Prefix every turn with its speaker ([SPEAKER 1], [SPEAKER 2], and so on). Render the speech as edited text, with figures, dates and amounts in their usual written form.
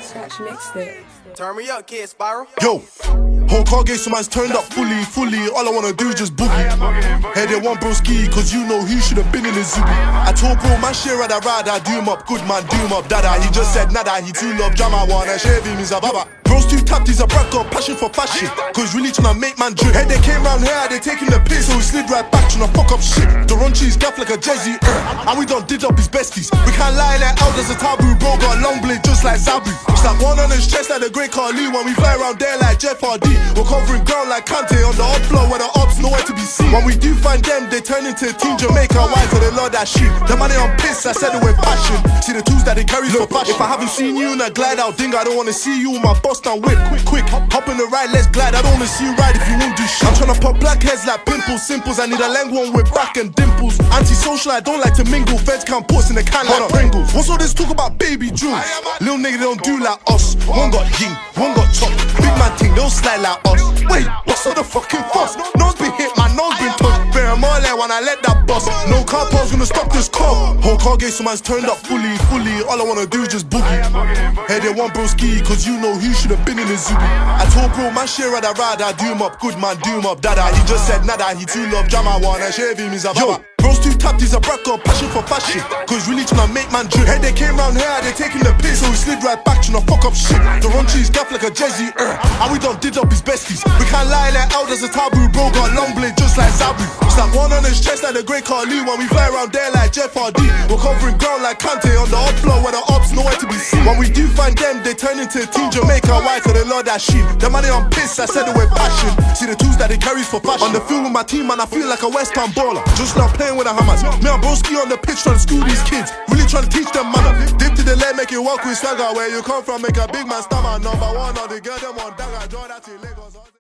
[SPEAKER 1] Scratch mixed it.
[SPEAKER 2] Turn me up, kid, Spiral.
[SPEAKER 3] Yo, whole car game, so man's turned up fully. All I wanna do is just boogie. Hey, they want broski, cause you know he should've been in the zoo. I told bro, man, share ride, I do him up. Good man, do him up, dada. He just said nada, he too love drama, wanna shave him, he's a baba. Bro's too tapped, he's a brat, got passion for fashion. Cause really tryna make man drip. Hey, they came round here, they taking the piss, so we slid right back, tryna fuck up shit. The runchies gaff like a Jay-Z, and we done did up his besties. We can't lie like out, there's a taboo, bro, got a long blade just like Zabu. It's like one on his chest like the great Carly, when we fly around there like Jeff RD. We're covering ground like Kante on the up floor where the ops nowhere to be seen. When we do find them, they turn into Team Jamaica, why to the Lord that shit. The money on piss, I said it with passion. See the tools that they carry for fashion. If I haven't seen you in a glide out ding, I don't wanna see you in my Boston whip. Quick, hop in the ride, let's glide. I don't wanna see you ride if you won't do shit. I'm tryna pop black heads like pimples, simples. I need a lang one with back and dimples. Anti-social, I don't like to mingle. Feds can't put in the can like Pringles. What's all this talk about baby jewels? Little nigga, they don't do like us. One got ying, one got chop. Big man thing, they don't slide like us. Wait, what's all the fucking fuss? Nose been hit, my nose been touched. Bear them all there when I let that bust. No car pause gonna stop this car. Whole car game, so man's turned up fully. All I wanna do is just boogie. Hey, they want broski, cause you know he should've been in the zoo. I told bro, man, share ride, I do him up. Good man, do him up, dada. He just said nada, he too love drama, wanna shave him, he's a baba. Bro's too tapped, he's a brat, got passion for fashion. Cause really tryna make man drip. Hey, they came round here, they taking the piss, so we slid right back, tryna fuck up shit. The runchies gaff like a Jay-Z, and we done did up his besties. We can't lie like out, there's a taboo, bro, got a long blade just like Zabu. It's like one on his chest like the great Carly, when we fly around there like Jeff RD. We're covering ground like Kante on the up floor where the ops nowhere to be seen. When we do find them, they turn into Team Jamaica, why to the Lord that shit. The money on piss, I said it with passion. See the tools that they carry for fashion. On the field with my team, man, I feel like a West Ham baller. Just now playing with the hammers. Me and broski on the pitch trying to school these kids. Really trying to teach them manner. Dip to the leg, make it walk with swagger. Where you come from, make a big man stammer. Number one on the girl, them on dagger. Draw that to Lagos.